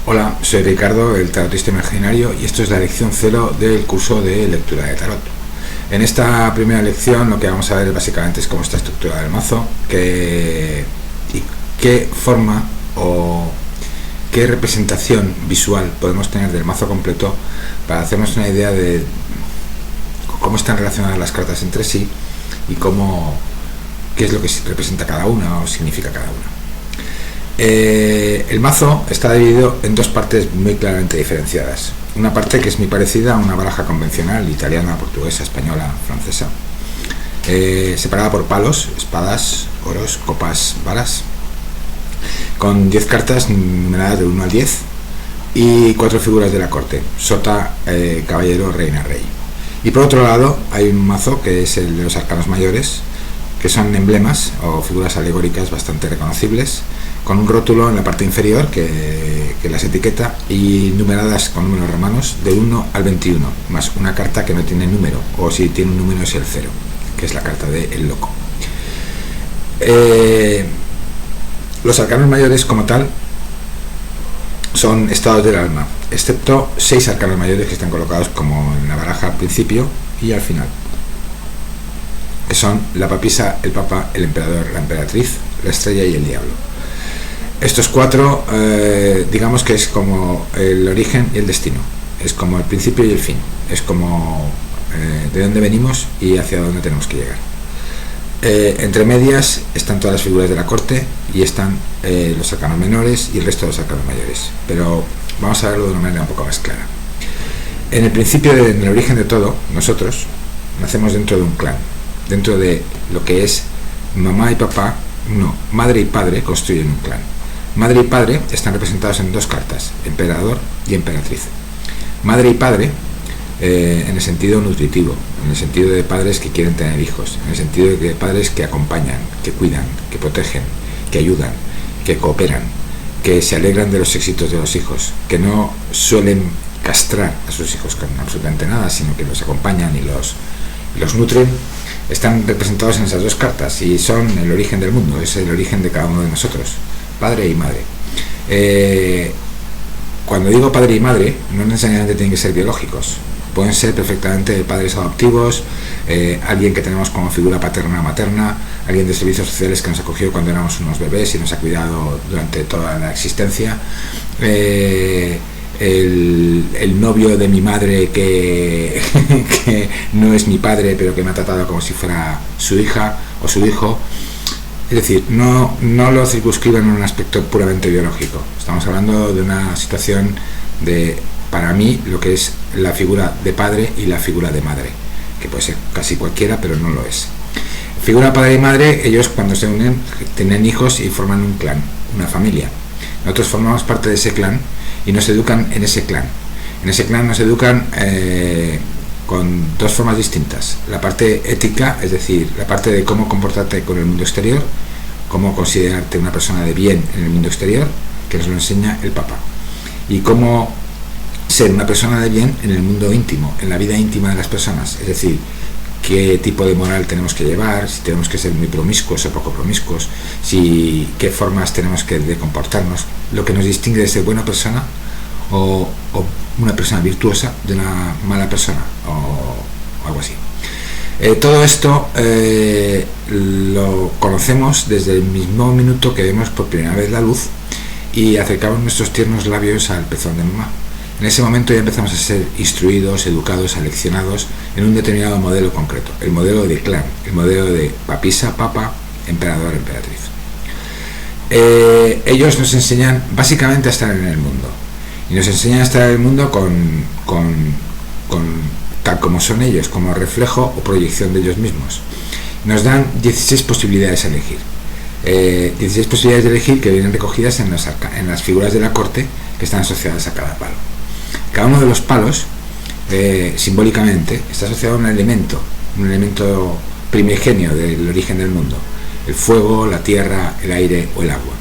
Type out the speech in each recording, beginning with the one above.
Hola, soy Ricardo, el tarotista imaginario, y esto es la lección 0 del curso de lectura de tarot. En esta primera lección lo que vamos a ver básicamente es cómo está estructurado el mazo, y qué forma o qué representación visual podemos tener del mazo completo para hacernos una idea de cómo están relacionadas las cartas entre sí y qué es lo que representa cada una o significa cada una. El mazo está dividido en dos partes muy claramente diferenciadas. Una parte que es muy parecida a una baraja convencional italiana, portuguesa, española, francesa, separada por palos, espadas, oros, copas, varas, con 10 cartas numeradas del 1 al 10 y 4 figuras de la corte: sota, caballero, reina, rey. Y por otro lado hay un mazo que es el de los arcanos mayores, que son emblemas o figuras alegóricas bastante reconocibles, con un rótulo en la parte inferior que las etiqueta y numeradas con números romanos de 1 al 21, más una carta que no tiene número, o si tiene un número es el 0, que es la carta de El Loco. Los arcanos mayores como tal son estados del alma, excepto 6 arcanos mayores que están colocados como en la baraja al principio y al final, que son la papisa, el papa, el emperador, la emperatriz, la estrella y el diablo. Estos 4, digamos que es como el origen y el destino, es como el principio y el fin, es como de dónde venimos y hacia dónde tenemos que llegar. Entre medias están todas las figuras de la corte y están los arcanos menores y el resto de los arcanos mayores, pero vamos a verlo de una manera un poco más clara. En el principio, en el origen de todo, nosotros nacemos dentro de un clan, dentro de lo que es mamá y papá, no, madre y padre construyen un clan. Madre y padre están representados en 2 cartas, emperador y emperatriz. Madre y padre en el sentido nutritivo, en el sentido de padres que quieren tener hijos, en el sentido de padres que acompañan, que cuidan, que protegen, que ayudan, que cooperan, que se alegran de los éxitos de los hijos, que no suelen castrar a sus hijos con absolutamente nada, sino que los acompañan y los nutren. Están representados en esas 2 cartas y son el origen del mundo, es el origen de cada uno de nosotros, padre y madre. Cuando digo padre y madre, no necesariamente tienen que ser biológicos, pueden ser perfectamente padres adoptivos, alguien que tenemos como figura paterna o materna, alguien de servicios sociales que nos acogió cuando éramos unos bebés y nos ha cuidado durante toda la existencia, el novio de mi madre que no es mi padre pero que me ha tratado como si fuera su hija o su hijo. Es decir, no lo circunscriban en un aspecto puramente biológico. Estamos hablando de una situación de, para mí, lo que es la figura de padre y la figura de madre, que puede ser casi cualquiera, pero no lo es. Figura padre y madre, ellos cuando se unen tienen hijos y forman un clan, una familia. Nosotros formamos parte de ese clan y nos educan en ese clan. En ese clan nos educan con 2 formas distintas: la parte ética, es decir, la parte de cómo comportarte con el mundo exterior, cómo considerarte una persona de bien en el mundo exterior, que nos lo enseña el Papa, y cómo ser una persona de bien en el mundo íntimo, en la vida íntima de las personas, es decir, qué tipo de moral tenemos que llevar, si tenemos que ser muy promiscuos o poco promiscuos, qué formas tenemos que de comportarnos, lo que nos distingue de ser buena persona o una persona virtuosa de una mala persona o algo así. Todo esto lo conocemos desde el mismo minuto que vemos por primera vez la luz y acercamos nuestros tiernos labios al pezón de mamá. En ese momento ya empezamos a ser instruidos, educados, aleccionados en un determinado modelo concreto, el modelo de clan, el modelo de papisa, papa, emperador, emperatriz. Ellos nos enseñan básicamente a estar en el mundo, y nos enseñan a estar en el mundo tal como son ellos, como reflejo o proyección de ellos mismos. Nos dan 16 posibilidades a elegir, 16 posibilidades de elegir que vienen recogidas en las figuras de la corte que están asociadas a cada palo. Cada uno de los palos simbólicamente está asociado a un elemento primigenio del origen del mundo: el fuego, la tierra, el aire o el agua.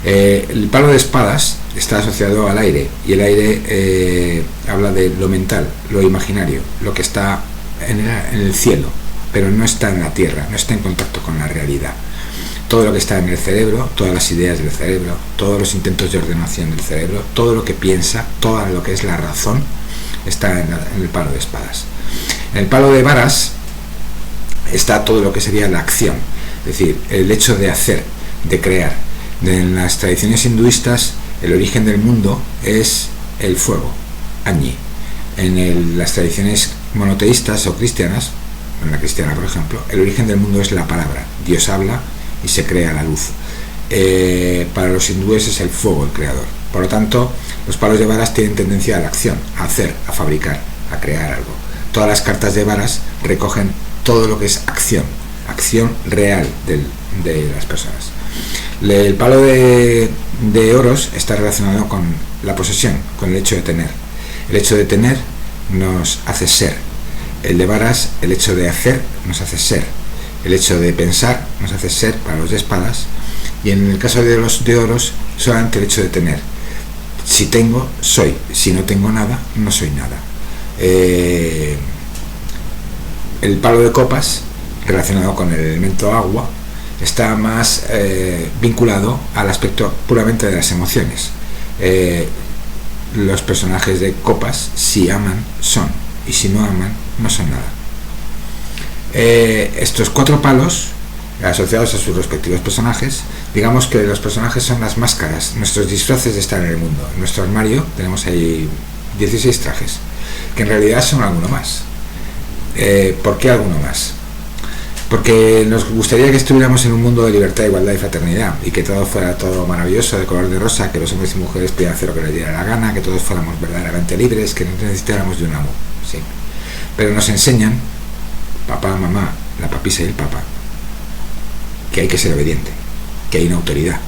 El palo de espadas está asociado al aire, y el aire habla de lo mental, lo imaginario, lo que está en el cielo, pero no está en la tierra, no está en contacto con la realidad. todo lo que está en el cerebro, todas las ideas del cerebro, todos los intentos de ordenación del cerebro, todo lo que piensa, todo lo que es la razón, está en el palo de espadas. En el palo de varas está todo lo que sería la acción, es decir, el hecho de hacer, de crear. En las tradiciones hinduistas, el origen del mundo es el fuego, Agni. En las tradiciones monoteístas o cristianas, en la cristiana por ejemplo, el origen del mundo es la palabra. Dios habla y se crea la luz. Para los hindúes es el fuego el creador. Por lo tanto, los palos de varas tienen tendencia a la acción, a hacer, a fabricar, a crear algo. Todas las cartas de varas recogen todo lo que es acción real de las personas. El palo de oros está relacionado con la posesión, con el hecho de tener. El hecho de tener nos hace ser. El de varas, el hecho de hacer nos hace ser. El hecho de pensar nos hace ser para los de espadas. Y en el caso de los de oros, solamente el hecho de tener. Si tengo, soy. Si no tengo nada, no soy nada. El palo de copas, relacionado con el elemento agua, está más vinculado al aspecto puramente de las emociones. Los personajes de copas, si aman, son, y si no aman, no son nada. Estos 4 palos, asociados a sus respectivos personajes, digamos que los personajes son las máscaras, nuestros disfraces de estar en el mundo. En nuestro armario tenemos ahí 16 trajes, que en realidad son alguno más. ¿Por qué alguno más? Porque nos gustaría que estuviéramos en un mundo de libertad, igualdad y fraternidad, y que todo fuera todo maravilloso, de color de rosa, que los hombres y mujeres pudieran hacer lo que les diera la gana, que todos fuéramos verdaderamente libres, que no necesitáramos de un amo, ¿sí? Pero nos enseñan, papá, mamá, la papisa y el papá, que hay que ser obediente, que hay una autoridad,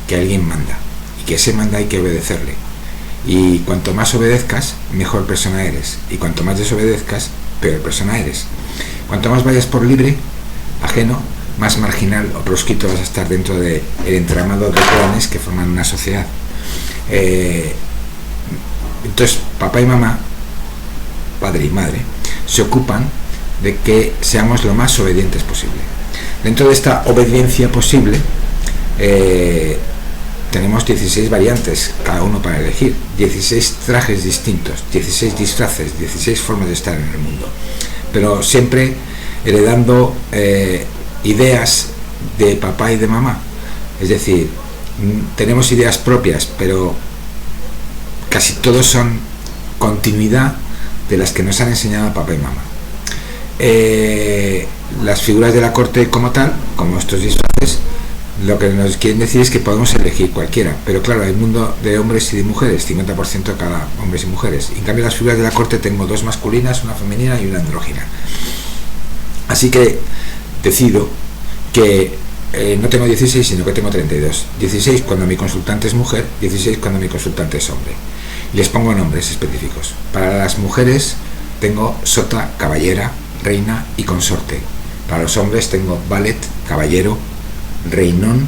que alguien manda, y que ese manda hay que obedecerle. Y cuanto más obedezcas, mejor persona eres, y cuanto más desobedezcas, peor persona eres. Cuanto más vayas por libre, ajeno, más marginal o proscrito vas a estar dentro del entramado de planes que forman una sociedad. Entonces, papá y mamá, padre y madre, se ocupan de que seamos lo más obedientes posible. Dentro de esta obediencia posible, tenemos 16 variantes, cada uno para elegir, 16 trajes distintos, 16 disfraces, 16 formas de estar en el mundo, pero siempre heredando ideas de papá y de mamá. Es decir, tenemos ideas propias, pero casi todos son continuidad de las que nos han enseñado papá y mamá. Las figuras de la corte como tal, como estos disfraces, lo que nos quieren decir es que podemos elegir cualquiera, pero claro, hay un mundo de hombres y de mujeres, 50% cada hombres y mujeres. En cambio, las figuras de la corte tengo 2 masculinas, una femenina y una andrógina. Así que decido que no tengo 16, sino que tengo 32. 16 cuando mi consultante es mujer, 16 cuando mi consultante es hombre. Y les pongo nombres específicos. Para las mujeres tengo sota, caballera, reina y consorte. Para los hombres tengo valet, caballero, reinón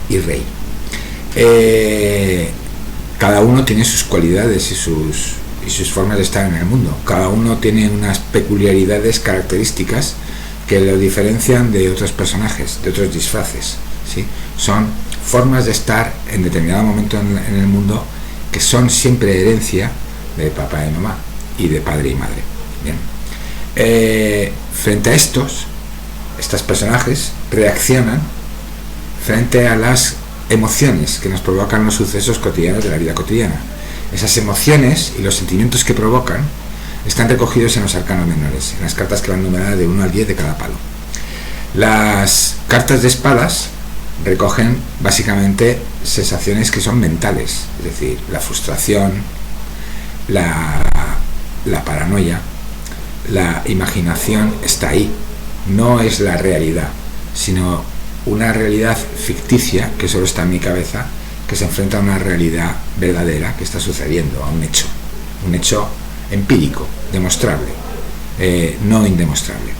y rey. Cada uno tiene sus cualidades y sus formas de estar en el mundo. Cada uno tiene unas peculiaridades, características que lo diferencian de otros personajes, de otros disfraces, ¿sí? Son formas de estar en determinado momento en el mundo que son siempre herencia de papá y mamá y de padre y madre. Bien. Frente a estos personajes reaccionan frente a las emociones que nos provocan los sucesos cotidianos de la vida cotidiana. Esas emociones y los sentimientos que provocan están recogidos en los arcanos menores, en las cartas que van numeradas de 1 al 10 de cada palo. Las cartas de espadas recogen básicamente sensaciones que son mentales, es decir, la frustración, la paranoia, la imaginación está ahí, no es la realidad, sino una realidad ficticia que solo está en mi cabeza, que se enfrenta a una realidad verdadera que está sucediendo, a un hecho empírico, demostrable, no indemostrable.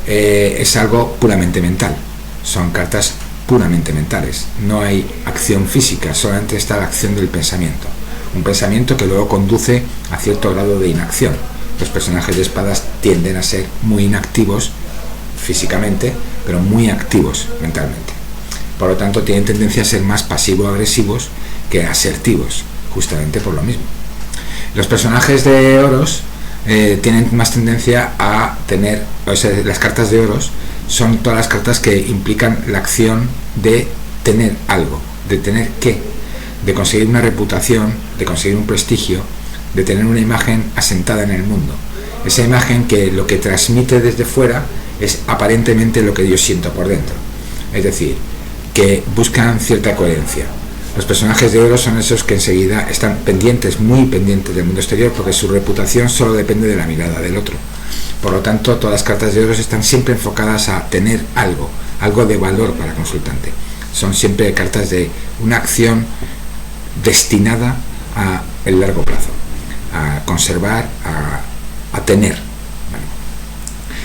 Es algo puramente mental, son cartas puramente mentales, no hay acción física, solamente está la acción del pensamiento, un pensamiento que luego conduce a cierto grado de inacción. Los personajes de espadas tienden a ser muy inactivos físicamente, pero muy activos mentalmente. Por lo tanto, tienen tendencia a ser más pasivo-agresivos que asertivos, justamente por lo mismo. Los personajes de oros tienen más tendencia a tener, o sea, las cartas de oros son todas las cartas que implican la acción de tener algo, de tener qué, de conseguir una reputación, de conseguir un prestigio, de tener una imagen asentada en el mundo. Esa imagen que lo que transmite desde fuera es aparentemente lo que yo siento por dentro. Es decir, que buscan cierta coherencia. Los personajes de oro son esos que enseguida están pendientes, muy pendientes del mundo exterior, porque su reputación solo depende de la mirada del otro. Por lo tanto, todas las cartas de oro están siempre enfocadas a tener algo de valor para el consultante. Son siempre cartas de una acción destinada a el largo plazo, a conservar, a tener. Bueno.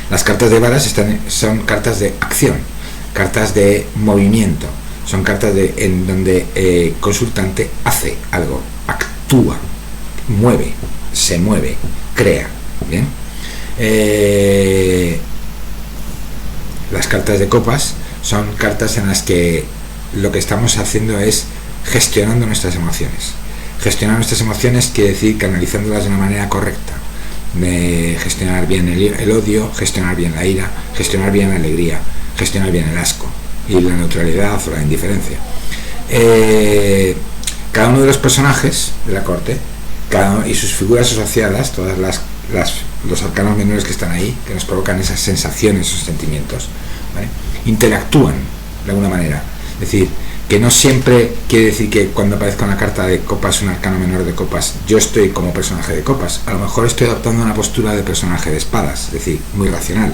Las cartas de varas son cartas de acción, cartas de movimiento, son cartas en donde el consultante hace algo, actúa, se mueve, crea. ¿Bien? Las cartas de copas son cartas en las que lo que estamos haciendo es gestionando nuestras emociones. Gestionar nuestras emociones quiere decir canalizándolas de una manera correcta, de gestionar bien el odio, gestionar bien la ira, gestionar bien la alegría, gestionar bien el asco y la neutralidad o la indiferencia. Cada uno de los personajes de la corte y sus figuras asociadas, todas los arcanos menores que están ahí, que nos provocan esas sensaciones, esos sentimientos, ¿vale?, interactúan de alguna manera. Es decir, que no siempre quiere decir que cuando aparezca una carta de copas, un arcano menor de copas, yo estoy como personaje de copas. A lo mejor estoy adoptando una postura de personaje de espadas, es decir, muy racional,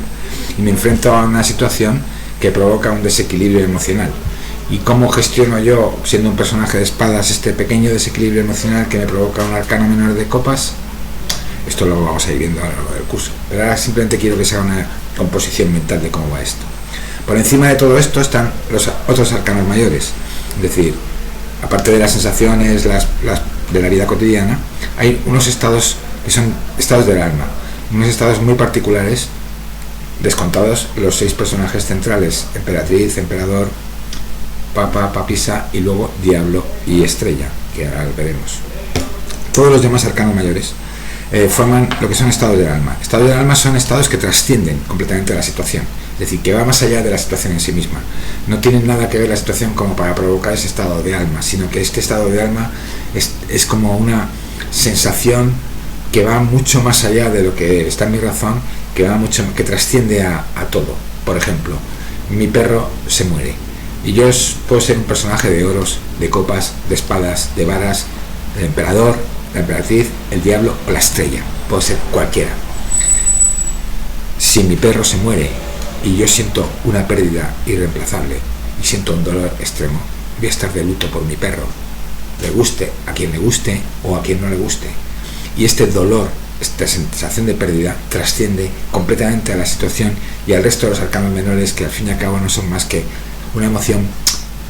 y me enfrento a una situación que provoca un desequilibrio emocional. ¿Y cómo gestiono yo, siendo un personaje de espadas, este pequeño desequilibrio emocional que me provoca un arcano menor de copas? Esto lo vamos a ir viendo a lo largo del curso, pero ahora simplemente quiero que se haga una composición mental de cómo va esto. Por encima de todo esto están los otros arcanos mayores, es decir, aparte de las sensaciones de la vida cotidiana, hay unos estados que son estados del alma, unos estados muy particulares, descontados los 6 personajes centrales: emperatriz, emperador, papa, papisa y luego diablo y estrella, que ahora lo veremos. Todos los demás arcanos mayores forman lo que son estados del alma. Estados del alma son estados que trascienden completamente la situación, es decir, que va más allá de la situación en sí misma. No tienen nada que ver la situación como para provocar ese estado de alma, sino que este estado de alma es como una sensación que va mucho más allá de lo que está en mi razón, que trasciende a todo. Por ejemplo, mi perro se muere y yo puedo ser un personaje de oros, de copas, de espadas, de varas, el emperador, la emperatriz, el diablo o la estrella. Puedo ser cualquiera. Si mi perro se muere y yo siento una pérdida irreemplazable y siento un dolor extremo, voy a estar de luto por mi perro, le guste a quien le guste o a quien no le guste. Y este dolor, esta sensación de pérdida, trasciende completamente a la situación y al resto de los arcanos menores, que al fin y al cabo no son más que una emoción,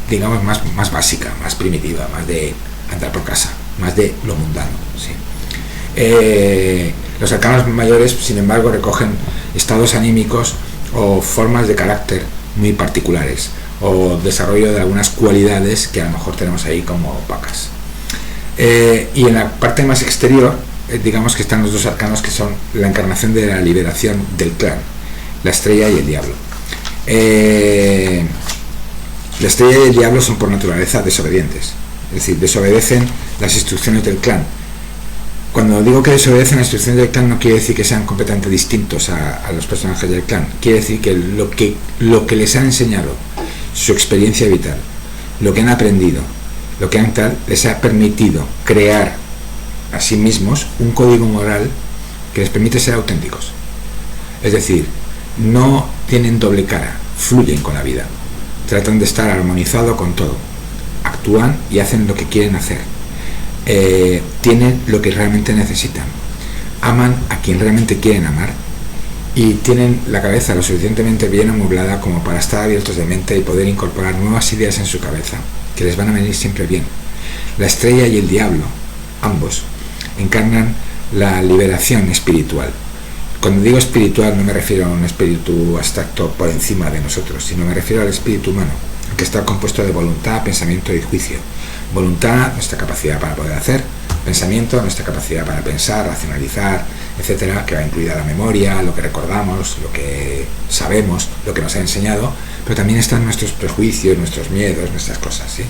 digamos, más básica, más primitiva, más de andar por casa, más de lo mundano, ¿sí? Los arcanos mayores, sin embargo, recogen estados anímicos o formas de carácter muy particulares, o desarrollo de algunas cualidades que a lo mejor tenemos ahí como opacas. Y en la parte más exterior, digamos que están los 2 arcanos que son la encarnación de la liberación del clan, la estrella y el diablo. La estrella y el diablo son por naturaleza desobedientes, es decir, desobedecen las instrucciones del clan. Cuando digo que desobedecen las instrucciones del clan, no quiere decir que sean completamente distintos a los personajes del clan. Quiere decir que lo que les han enseñado, su experiencia vital, lo que han aprendido, lo que les ha permitido crear a sí mismos un código moral que les permite ser auténticos. Es decir, no tienen doble cara, fluyen con la vida, tratan de estar armonizado con todo, actúan y hacen lo que quieren hacer, tienen lo que realmente necesitan, aman a quien realmente quieren amar y tienen la cabeza lo suficientemente bien amueblada como para estar abiertos de mente y poder incorporar nuevas ideas en su cabeza que les van a venir siempre bien. La estrella y el diablo, ambos, encarnan la liberación espiritual. Cuando digo espiritual no me refiero a un espíritu abstracto por encima de nosotros, sino me refiero al espíritu humano, que que está compuesto de voluntad, pensamiento y juicio. Voluntad, nuestra capacidad para poder hacer; pensamiento, nuestra capacidad para pensar, racionalizar, etcétera, que va incluida la memoria, lo que recordamos, lo que sabemos, lo que nos ha enseñado, pero también están nuestros prejuicios, nuestros miedos, nuestras cosas, ¿sí?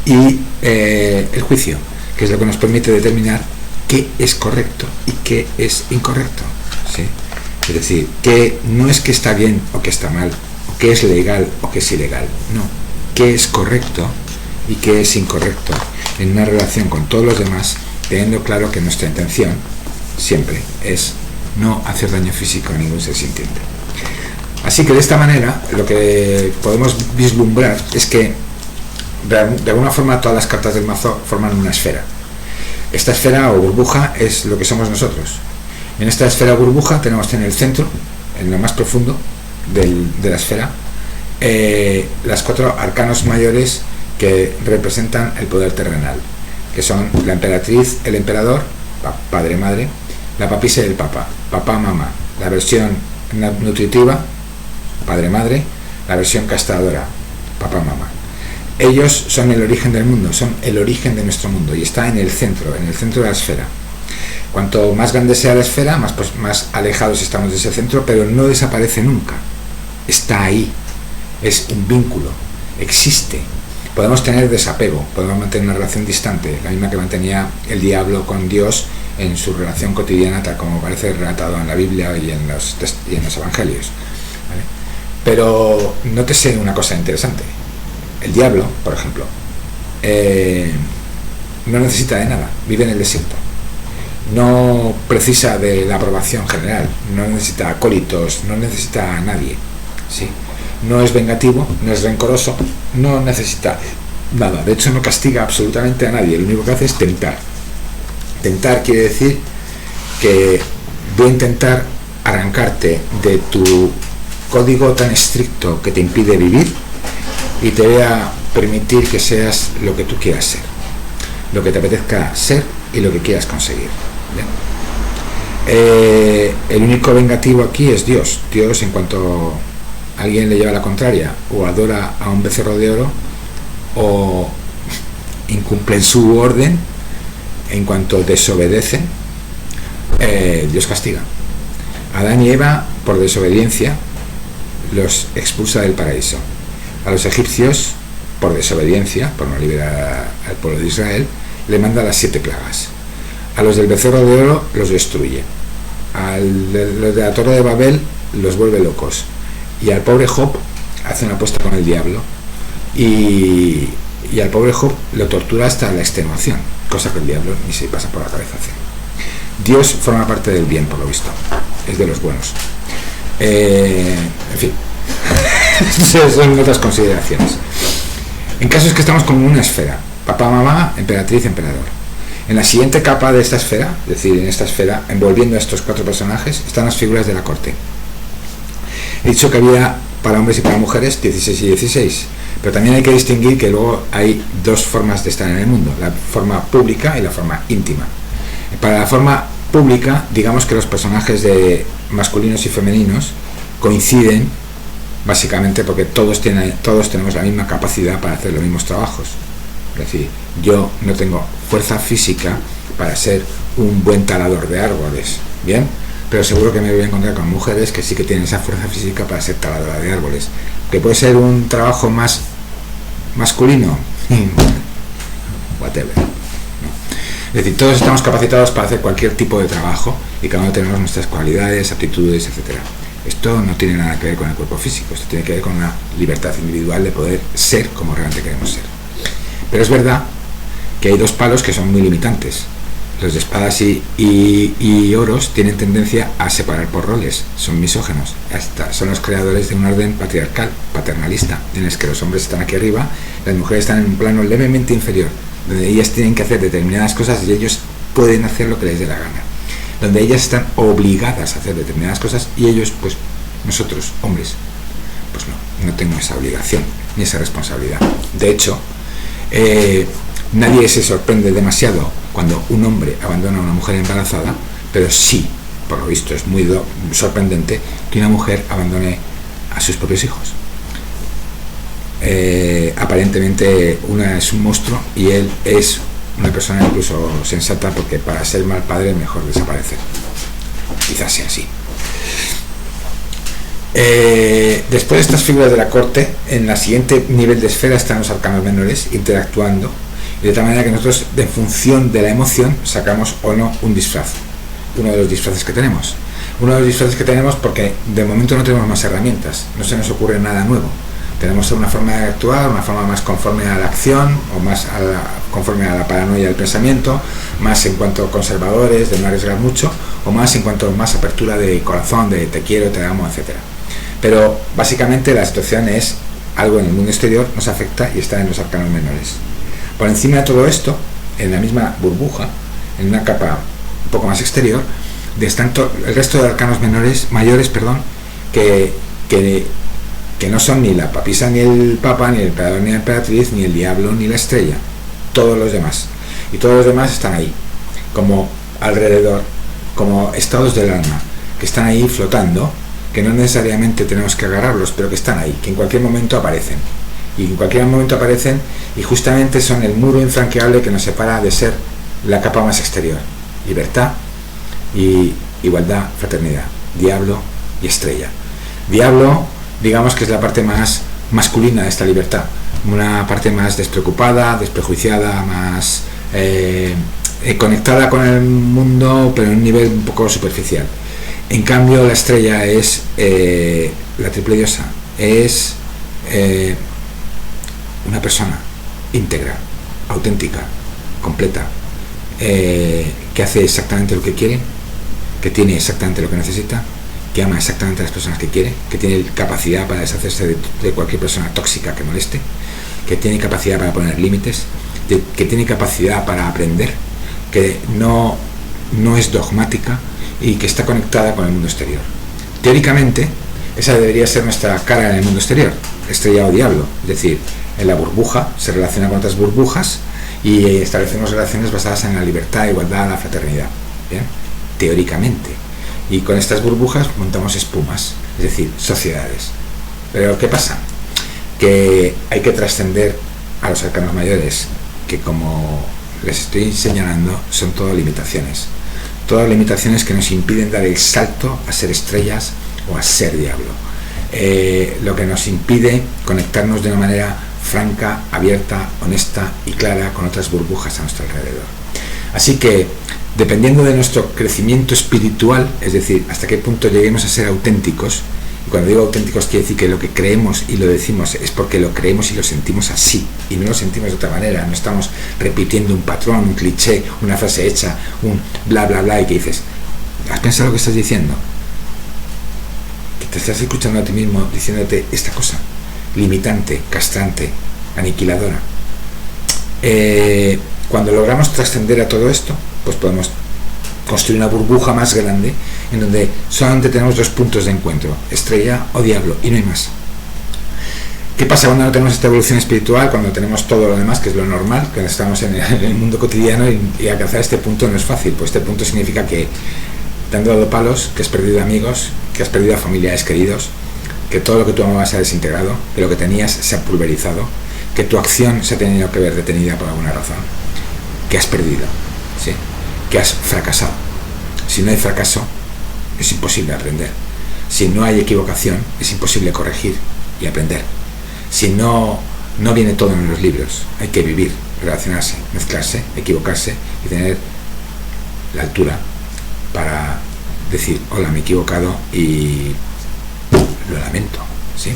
Y el juicio, que es lo que nos permite determinar qué es correcto y qué es incorrecto, ¿sí? Es decir, que no es que está bien o que está mal, o que es legal o que es ilegal, no, qué es correcto y qué es incorrecto en una relación con todos los demás, teniendo claro que nuestra intención siempre es no hacer daño físico a ningún ser sintiente. Así que de esta manera lo que podemos vislumbrar es que de alguna forma todas las cartas del mazo forman una esfera. Esta esfera o burbuja es lo que somos nosotros. En esta esfera burbuja tenemos en el centro, en lo más profundo de la esfera, las 4 arcanos mayores que representan el poder terrenal, que son la emperatriz, el emperador, padre, madre, la papisa y el papa, papá, mamá, la versión nutritiva, padre, madre, la versión castradora, papá, mamá. Ellos son el origen del mundo, son el origen de nuestro mundo y está en el centro de la esfera. Cuanto más grande sea la esfera, más alejados estamos de ese centro, pero no desaparece nunca. Está ahí, es un vínculo, existe. Podemos tener desapego, podemos mantener una relación distante, la misma que mantenía el diablo con Dios en su relación cotidiana, tal como parece relatado en la Biblia y en los evangelios, ¿vale? Pero nótese una cosa interesante. El diablo, por ejemplo, no necesita de nada, vive en el desierto. No precisa de la aprobación general, no necesita acólitos, no necesita a nadie, ¿sí? No es vengativo, no es rencoroso, no necesita nada. De hecho, no castiga absolutamente a nadie. Lo único que hace es tentar. Tentar quiere decir que voy a intentar arrancarte de tu código tan estricto que te impide vivir y te voy a permitir que seas lo que tú quieras ser, lo que te apetezca ser y lo que quieras conseguir. ¿Bien? El único vengativo aquí es Dios. Dios, en cuanto alguien le lleva la contraria o adora a un becerro de oro o incumplen su orden, en cuanto desobedecen, Dios castiga. Adán y Eva, por desobediencia, los expulsa del paraíso. A los egipcios, por desobediencia, por no liberar al pueblo de Israel, le manda las 7 plagas. A los del becerro de oro los destruye. A los de la Torre de Babel los vuelve locos. Y al pobre Job hace una apuesta con el diablo y al pobre Job lo tortura hasta la extenuación, cosa que el diablo ni se pasa por la cabeza hacer. Dios forma parte del bien, por lo visto, es de los buenos. En fin, son otras consideraciones. En caso es que estamos como en una esfera, papá, mamá, emperatriz, emperador. En la siguiente capa de esta esfera, es decir, en esta esfera, envolviendo a estos 4 personajes, están las figuras de la corte. He dicho que había para hombres y para mujeres 16 y 16, pero también hay que distinguir que luego hay 2 formas de estar en el mundo, la forma pública y la forma íntima. Para la forma pública, digamos que los personajes de masculinos y femeninos coinciden básicamente porque todos tenemos la misma capacidad para hacer los mismos trabajos. Es decir, yo no tengo fuerza física para ser un buen talador de árboles, ¿bien? Pero seguro que me voy a encontrar con mujeres que sí que tienen esa fuerza física para ser taladora de árboles. Que puede ser un trabajo más masculino, whatever. No. Es decir, todos estamos capacitados para hacer cualquier tipo de trabajo y cada uno tenemos nuestras cualidades, aptitudes, etcétera. Esto no tiene nada que ver con el cuerpo físico, esto tiene que ver con una libertad individual de poder ser como realmente queremos ser. Pero es verdad que hay 2 palos que son muy limitantes. Los de espadas y oros tienen tendencia a separar por roles, son misógenos, son los creadores de un orden patriarcal, paternalista, en el que los hombres están aquí arriba, las mujeres están en un plano levemente inferior, donde ellas tienen que hacer determinadas cosas y ellos pueden hacer lo que les dé la gana, donde ellas están obligadas a hacer determinadas cosas y ellos, pues nosotros, hombres, pues no tengo esa obligación ni esa responsabilidad. De hecho, nadie se sorprende demasiado cuando un hombre abandona a una mujer embarazada, pero sí, por lo visto, es muy sorprendente que una mujer abandone a sus propios hijos. aparentemente una es un monstruo y él es una persona incluso sensata, porque para ser mal padre mejor desaparecer. Quizás sea así. Después de estas figuras de la corte, en la siguiente nivel de esfera están los arcanos menores interactuando, y de tal manera que nosotros, en función de la emoción, sacamos o no un disfraz, uno de los disfraces que tenemos. Uno de los disfraces que tenemos porque de momento no tenemos más herramientas, no se nos ocurre nada nuevo. Tenemos una forma de actuar, una forma más conforme a la acción, o más conforme a la paranoia del pensamiento, más en cuanto a conservadores, de no arriesgar mucho, o más en cuanto a más apertura de corazón, de te quiero, te amo, etc. Pero básicamente la situación es algo en el mundo exterior, nos afecta y está en los arcanos menores. Por encima de todo esto, en la misma burbuja, en una capa un poco más exterior, están el resto de arcanos mayores, que no son ni la papisa, ni el papa, ni el emperador, ni la emperatriz, ni el diablo, ni la estrella. Todos los demás. Y todos los demás están ahí, como alrededor, como estados del alma, que están ahí flotando, que no necesariamente tenemos que agarrarlos, pero que están ahí, que en cualquier momento aparecen. Y en cualquier momento aparecen, y justamente son el muro infranqueable que nos separa de ser la capa más exterior. Libertad y igualdad, fraternidad. Diablo y estrella. Diablo, digamos que es la parte más masculina de esta libertad, una parte más despreocupada, desprejuiciada, más conectada con el mundo, pero en un nivel un poco superficial. En cambio, la estrella es la triple diosa, es una persona íntegra, auténtica, completa, que hace exactamente lo que quiere, que tiene exactamente lo que necesita, que ama exactamente a las personas que quiere, que tiene capacidad para deshacerse de cualquier persona tóxica que moleste, que tiene capacidad para poner límites, que tiene capacidad para aprender, que no es dogmática y que está conectada con el mundo exterior. Teóricamente, esa debería ser nuestra cara en el mundo exterior, estrella o diablo, es decir, en la burbuja se relaciona con otras burbujas y establecemos relaciones basadas en la libertad, igualdad, la fraternidad. ¿Bien? Teóricamente. Y con estas burbujas montamos espumas, es decir, sociedades. Pero ¿qué pasa? Que hay que trascender a los arcanos mayores, que como les estoy señalando son todas limitaciones que nos impiden dar el salto a ser estrellas o a ser diablo. Lo que nos impide conectarnos de una manera franca, abierta, honesta y clara con otras burbujas a nuestro alrededor. Así que, dependiendo de nuestro crecimiento espiritual, es decir, hasta qué punto lleguemos a ser auténticos, y cuando digo auténticos quiere decir que lo que creemos y lo decimos es porque lo creemos y lo sentimos así, y no lo sentimos de otra manera, no estamos repitiendo un patrón, un cliché, una frase hecha, un bla bla bla, y que dices, ¿has pensado lo que estás diciendo? Que te estás escuchando a ti mismo diciéndote esta cosa, limitante, castrante, aniquiladora. Cuando logramos trascender a todo esto, pues podemos construir una burbuja más grande en donde solamente tenemos dos puntos de encuentro, estrella o diablo, y no hay más. ¿Qué pasa cuando no tenemos esta evolución espiritual? Cuando tenemos todo lo demás, que es lo normal, que estamos en el mundo cotidiano, y alcanzar este punto no es fácil. Pues este punto significa que te han dado palos, que has perdido amigos, que has perdido a familiares queridos, que todo lo que tú amabas se ha desintegrado, que lo que tenías se ha pulverizado, que tu acción se ha tenido que ver detenida por alguna razón, que has perdido, ¿sí? Que has fracasado. Si no hay fracaso, es imposible aprender. Si no hay equivocación, es imposible corregir y aprender. Si no viene todo en los libros, hay que vivir, relacionarse, mezclarse, equivocarse y tener la altura para decir, hola, me he equivocado y lo lamento, ¿sí?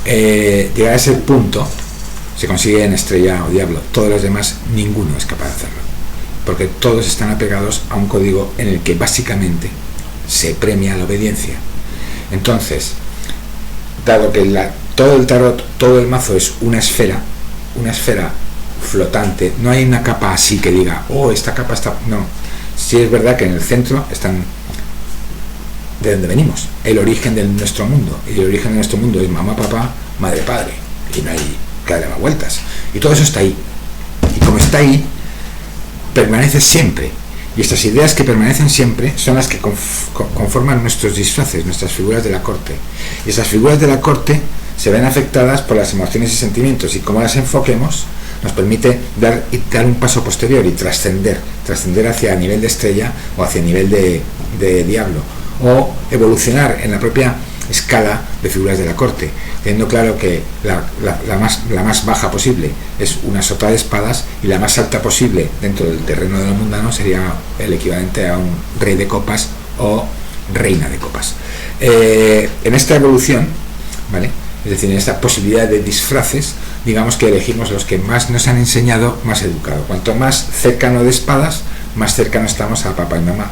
Llegar a ese punto se consigue en estrella o diablo. Todos los demás, ninguno es capaz de hacerlo, porque todos están apegados a un código en el que básicamente se premia la obediencia. Entonces, dado que todo el tarot, todo el mazo es una esfera flotante, no hay una capa así que diga, oh, esta capa está... No, sí es verdad que en el centro están de donde venimos, el origen de nuestro mundo, y el origen de nuestro mundo es mamá, papá, madre, padre, y no hay que darle más vueltas, y todo eso está ahí, y como está ahí, permanece siempre, y estas ideas que permanecen siempre son las que conforman nuestros disfraces, nuestras figuras de la corte, y esas figuras de la corte se ven afectadas por las emociones y sentimientos, y cómo las enfoquemos nos permite dar un paso posterior y trascender hacia el nivel de estrella o hacia el nivel de diablo, o evolucionar en la propia escala de figuras de la corte, teniendo claro que la más baja posible es una sota de espadas, y la más alta posible dentro del terreno de lo mundano sería el equivalente a un rey de copas o reina de copas. En esta evolución, ¿vale?, es decir, en esta posibilidad de disfraces, digamos que elegimos los que más nos han enseñado, más educado. Cuanto más cercano de espadas, más cercano estamos a papá y mamá,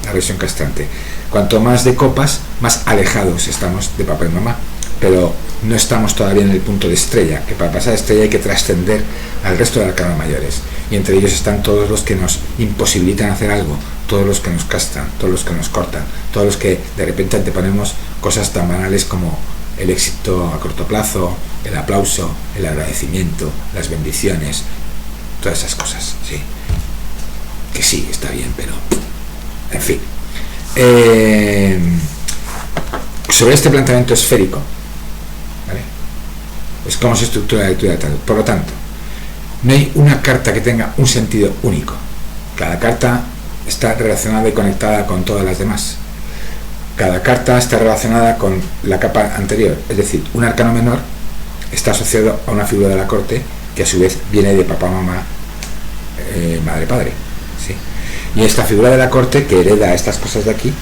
la versión castrante. Cuanto más de copas, más alejados estamos de papá y mamá, pero no estamos todavía en el punto de estrella, que para pasar a estrella hay que trascender al resto de arcanos mayores, y entre ellos están todos los que nos imposibilitan hacer algo, todos los que nos castran, todos los que nos cortan, todos los que de repente anteponemos cosas tan banales como el éxito a corto plazo, el aplauso, el agradecimiento, las bendiciones, todas esas cosas, sí. Que sí, está bien, pero en fin. Sobre este planteamiento esférico, ¿vale?, es cómo se estructura la lectura de tarot. Por lo tanto, no hay una carta que tenga un sentido único. Cada carta está relacionada y conectada con todas las demás. Cada carta está relacionada con la capa anterior, es decir, un arcano menor está asociado a una figura de la corte que a su vez viene de papá, mamá, madre, padre, ¿sí? Y esta figura de la corte, que hereda estas cosas de aquí,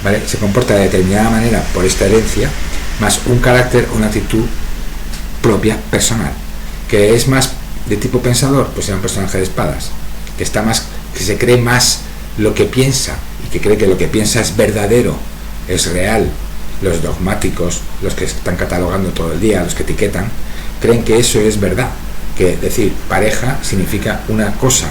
¿vale?, se comporta de determinada manera por esta herencia, más un carácter, una actitud propia, personal, que es más de tipo pensador, pues era un personaje de espadas, que se cree más lo que piensa, y que cree que lo que piensa es verdadero, es real. Los dogmáticos, los que están catalogando todo el día, los que etiquetan, creen que eso es verdad, que decir pareja significa una cosa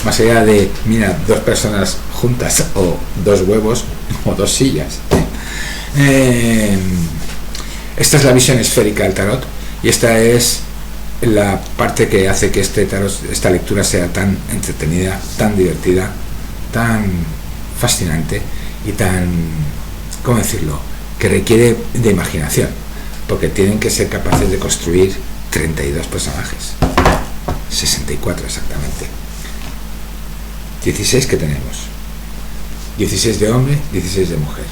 más allá de, mira, dos personas juntas, o dos huevos, o dos sillas. Esta es la visión esférica del tarot, y esta es la parte que hace que esta lectura sea tan entretenida, tan divertida, tan fascinante y tan, ¿cómo decirlo?, que requiere de imaginación, porque tienen que ser capaces de construir 32 personajes, 64 exactamente, 16 que tenemos, 16 de hombre, 16 de mujer,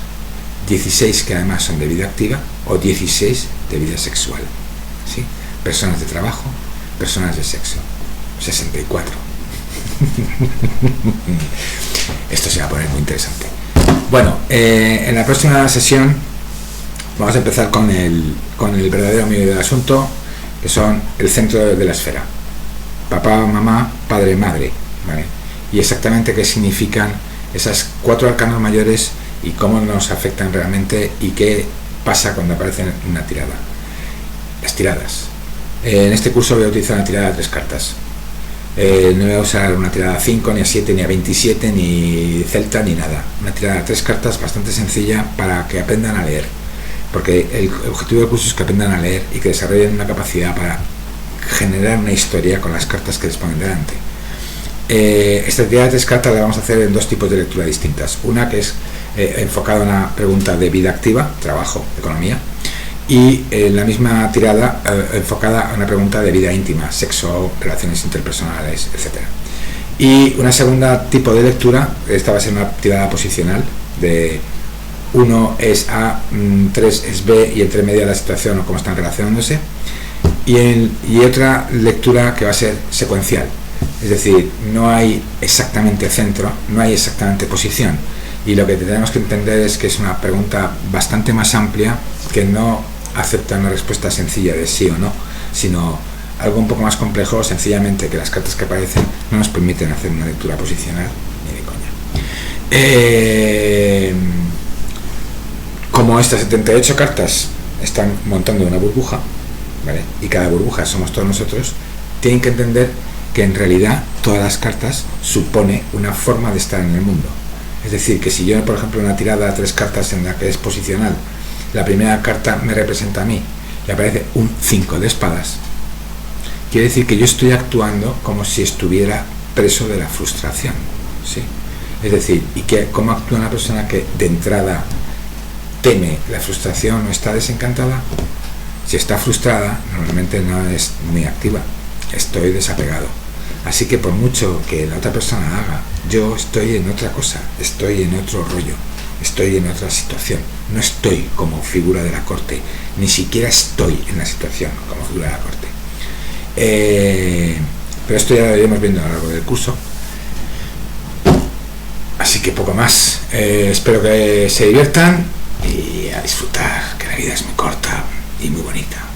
16 que además son de vida activa, o 16 de vida sexual, ¿sí?, personas de trabajo, personas de sexo, 64. Esto se va a poner muy interesante. Bueno, en la próxima sesión vamos a empezar con el verdadero medio del asunto, que son el centro de la esfera: papá, mamá, padre, madre, ¿vale?, y exactamente qué significan esas 4 arcanos mayores y cómo nos afectan realmente, y qué pasa cuando aparecen en una tirada. Las tiradas. En este curso voy a utilizar una tirada de 3 cartas. No voy a usar una tirada a 5, ni a 7, ni a 27, ni celta, ni nada. Una tirada de 3 cartas bastante sencilla para que aprendan a leer, porque el objetivo del curso es que aprendan a leer y que desarrollen una capacidad para generar una historia con las cartas que les ponen delante. Esta tirada de 3 cartas la vamos a hacer en 2 tipos de lectura distintas. Una que es enfocada a una pregunta de vida activa, trabajo, economía, y la misma tirada enfocada a una pregunta de vida íntima, sexo, relaciones interpersonales, etc. Y una segunda tipo de lectura, esta va a ser una tirada posicional, de 1 es A, 3 es B, y entre medio la situación o cómo están relacionándose, y otra lectura que va a ser secuencial, es decir, no hay exactamente centro, no hay exactamente posición, y lo que tenemos que entender es que es una pregunta bastante más amplia, que no acepta una respuesta sencilla de sí o no, sino algo un poco más complejo, sencillamente que las cartas que aparecen no nos permiten hacer una lectura posicional ni de coña. Como estas 78 cartas están montando una burbuja, ¿vale?, y cada burbuja somos todos nosotros, tienen que entender que en realidad todas las cartas supone una forma de estar en el mundo. Es decir, que si yo, por ejemplo, una tirada de 3 cartas en la que es posicional, la primera carta me representa a mí y aparece un 5 de espadas, quiere decir que yo estoy actuando como si estuviera preso de la frustración, ¿sí? Es decir, ¿y cómo actúa una persona que de entrada teme la frustración o está desencantada. Si está frustrada, normalmente no es muy activa. Estoy desapegado. Así que por mucho que la otra persona haga, yo estoy en otra cosa, estoy en otro rollo, estoy en otra situación. No estoy como figura de la corte, ni siquiera estoy en la situación como figura de la corte. Pero esto ya lo iremos viendo a lo largo del curso. Así que poco más. Espero que se diviertan y a disfrutar, que la vida es muy corta y muy bonita.